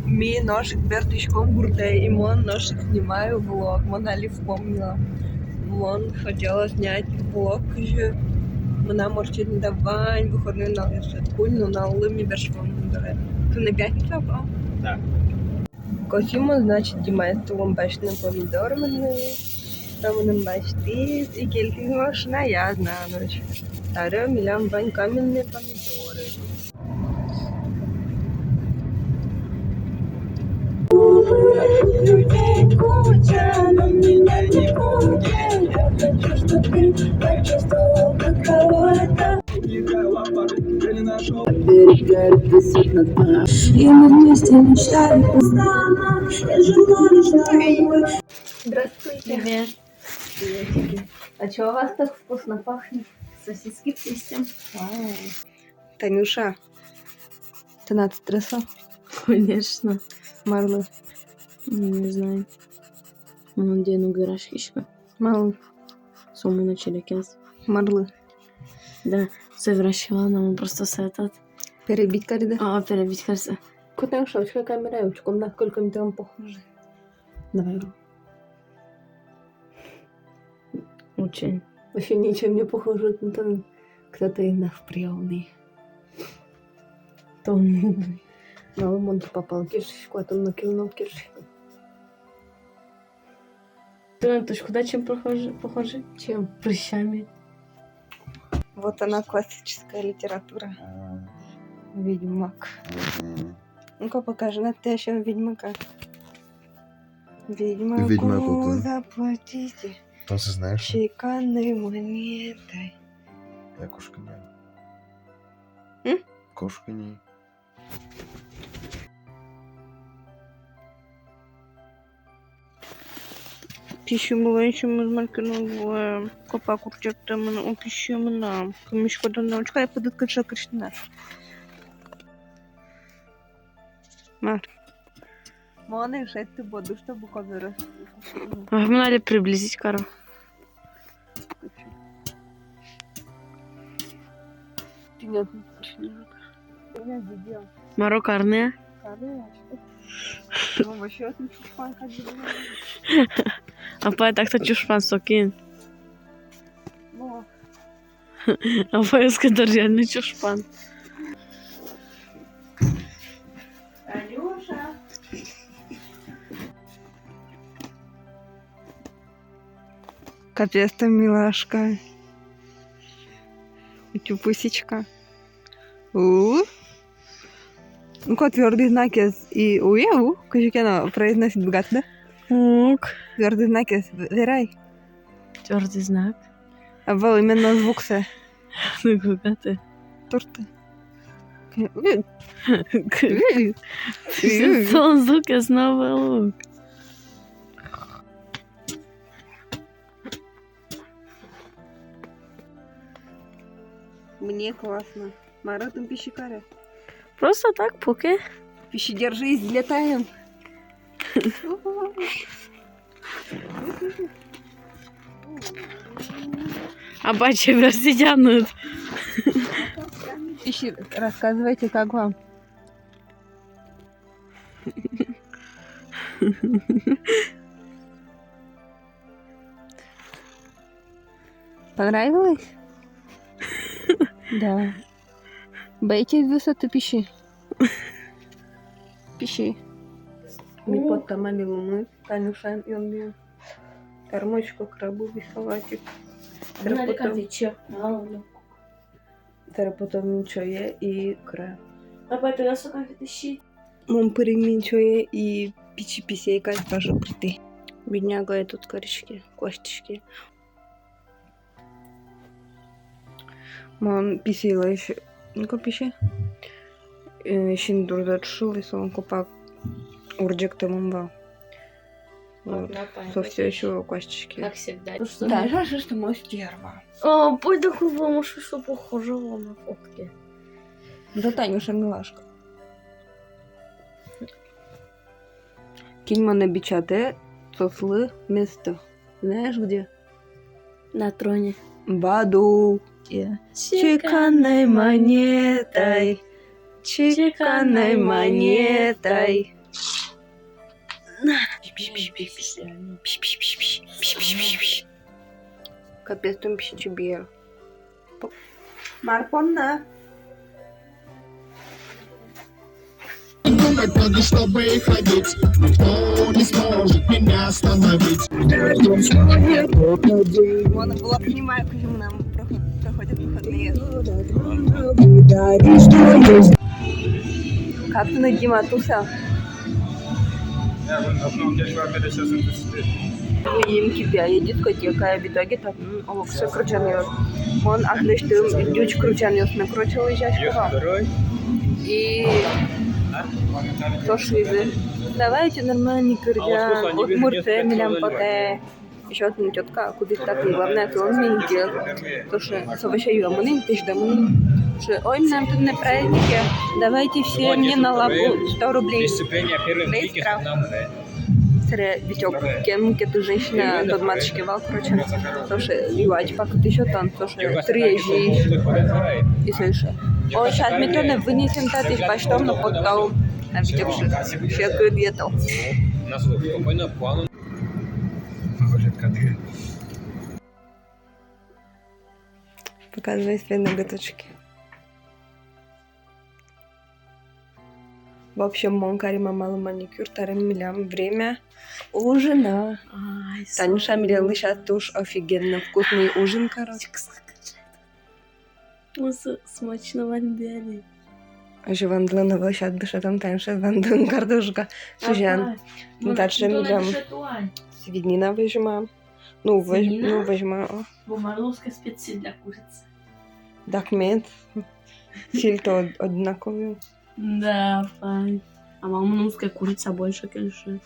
Мій ножик вертичком бурте, и мон ножик снимаю влог. Монали вспомнила. Мон хотела снять влог же. Вона морчить давай, виходить на листкульну, на улимні бершвом. Ти на п'ятницю або? Так. Косимо, значить, дімає столом бачним помідорами. Там нам бачити, і кілька машина, я знаю. Старе, мілям бань кам'яні помідори. Людей куча, но меня не будет. Я хочу, чтобы ты почувствовал, каково это. И мы вместе мечтали постоянно. Я жила лишь на тобой. Здравствуйте. Привет. Приветики. А чего у вас так вкусно пахнет? Сосиски чистим. Танюша, ты над стрессом? Конечно. Марлы. Не знаю. Вон где ну гаражкишка. Марлы. Суму начали кез. Марлы. Да, все вращала, нам просто сетат. Перебить корида. Перебить кажется. Танюша, у тебя камера, очком на сколько мы там похожи. Давай. Очень. Вообще ничем не похоже на то, кто-то инахпрёвный. Тон. Новый монтр попал кишечку, а там накинул кишечку. Ты на точку, да, чем похожи? Чем? Прыщами. Вот она, классическая литература. Ведьмак. Ну-ка покажи, на ты еще Ведьмака. Ведьмаку Ведьмаку, да. заплатите Там все знаєш? чеканной монетой. Я кошка ні. М? Кошка ні. Pişi bulayışımız makinolu kapağı kuracaktım o pişiyormuna. Kımış kodandan çıkar yapıdık kaçar kaçtılar. Мар. Маны шесть буду, чтобы камера. Надо приблизить кору. Ты нет. Я видел. Мароккарные. Ну, вообще, ты чушпанка делала. Апа так-то чушпан сокин. Ну, Апа я сказал реально чушпан. Танюша. Капец там милашка. Чупусечка. Ну-ка, твердый знак и уеву. Кажется, произносит богато, да? Ок. Твердый знак верай. Твердый знак. А был именно звук се. Ну куда ты? Торты. Сон звук я снова лук. Мне классно. Мара, там пищекаря. Просто так, поки. Пищи, держись, взлетаем. А бачи версии тянут. Пищи, рассказывайте, как вам. Понравилось? Да. Боитесь высоты пищи? Пищи. Мипот тамалил мы, Танюша, и он бьет. Кормочку, крабу, салатик. Потом ничего и кра. А потом я сука вытащи. Мом переменчує и пичи писейка даже прийти. Бедняга, тут корочки, косточки. Мам писала еще. Ну-ка пиши. Şimdi durda тушил, и сон купак урджек мамба. Вот. Со все еще косточки. Как всегда. Да, жаль, что мой стерва. О, пойду купим, что похоже на фотке. Да, Танюша, милашка. Кинь мене бичате, сосли место. Знаешь где? На троне. Баду. Чеканной монетой. Чеканной монетой. Капец, там тебе. Марпонна. Годы, чтобы ходить, никто не сможет меня остановить. Моноблок снимаю, когда нам проходят выходные. Как ты на Дима туса? Uyuyayım gibi ya. Дискотека. В итоге так, все кручанıyor. Он atmıştım. 2 кручанıyor. Накручивал жачку. И сошли. Давайте нормальный кырдян. Вот Мурте, Милям Пате. Еще одна тетка купит так. И главное, то он мне не делал. То, что вообще ее мы ты ждем. Ой, нам тут на празднике. Давайте все мне на лапу 100 рублей. Быстро. Витек, кем-то женщина тот матушки вал, короче, слушай, юач, пока ты еще там, слушай, трежи и слышишь. О, сейчас мы то не вынесем тати с баштом на подтал, а Витек все где-то. Показывай свои ноготочки. В общем, мон Карима мало маникюр, тарим милям время ужина. Танюша милила сейчас тоже офигенно вкусный ужин, короче. Смачно вандели. А же вандланова сейчас дыша там Танюша вандан картошка. Сужан. Дальше милям свинина выжимаем. Ну, выжимаем. Бомарловская специя для курицы. Докмент. Сильно одинаковый. Да, файн. А мамонская курица больше, конечно.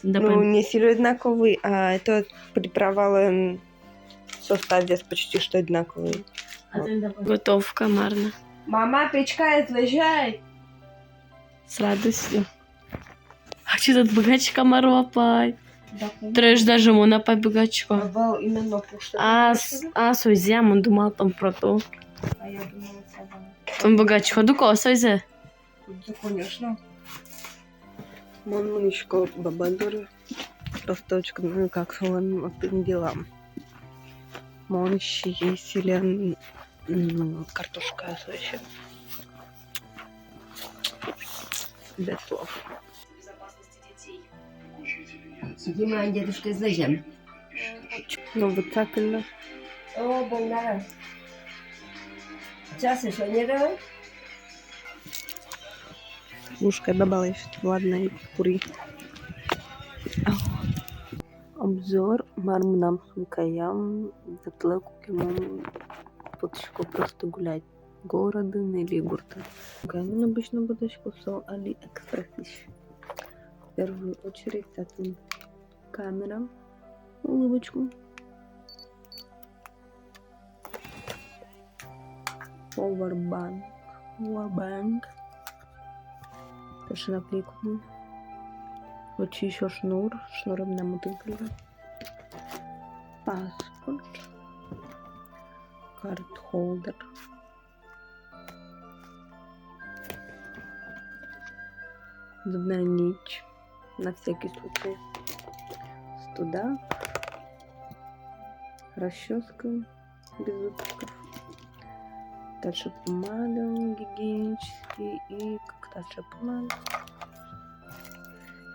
Ну, не сильно одинаковый, а это приправа состав вес почти что одинаковый. Готовка, Марна. Мама, печка, излежай! С радостью. А что тут богачка Маропай? Треш даже мона пай богачка. Именно пушта. Сойзем, он думал там про то. А я думала, сама. Там богачка, до кого Сойзе? Да, конечно. Мамочка, бабадура. Росточка, ну как с этим делам. Монщи, селен, картошка, вообще. Без слов. Дима, дедушка из Лыжем. Ну, вот так именно. О, бонда. Сейчас еще не давай. Ушка добавила ладно, и пури. Обзор мармнам каям заплаку кемом поточку просто гулять города или гурта. Гамин обычно будочку со Алиэкспресс. В первую очередь ставим камера, улыбочку. Powerbank. Тоже наклейку. Вот еще шнуром нам утыкали. Паспорт. Карт-холдер. Зубная нить. На всякий случай. Студа. Расческа без зубчиков. Дальше помада гигиенический и как-то помада.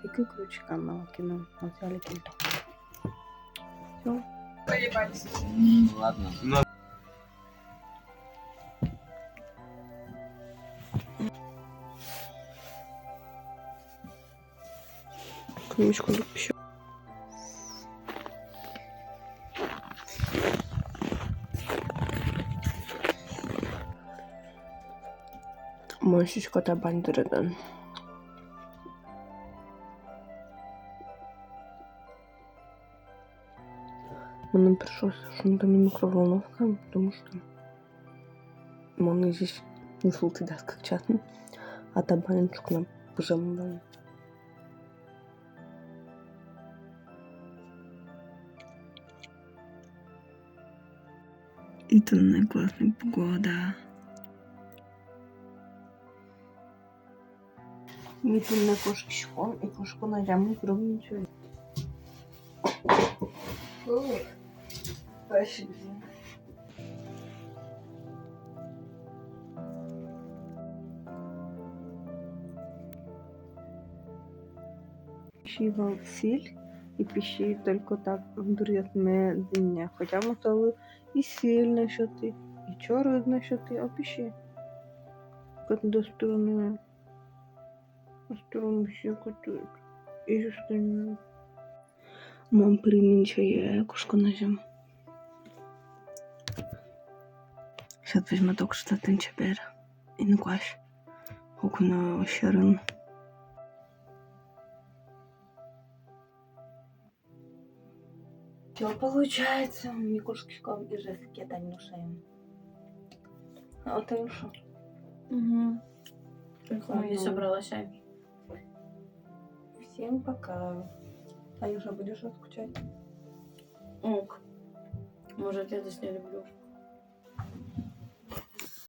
И ключика мало кино. Взяли кильто. Все. Ладно. Книжку еще. Мощечка табандырыдан. Нам пришлось что-то не микроволновка, потому что мы здесь не слушай даст как чатно, а табанечку нам пожаловали. И тут классная погода. Мы тут на кошечку и кошку найдем, и кроме ничего. Спасибо. Пищи сіль і пищи тільки так дурять медленно. Хоча мотали і сіль на щоти, і чорт на щоти, а пищи. Как до стороны. На сторону все котуют. И же что не. Мам переменчає кошку на зиму. Сейчас возьму только что тенчебер. И не кваш. Хукуна ощерен. Что получается? Микушечка и жестки Танюшаем. А Танюша? Угу. Прикольно. Я собралася. Всем пока. Танюша, будешь скучать? Ок. Может, я десь не люблю.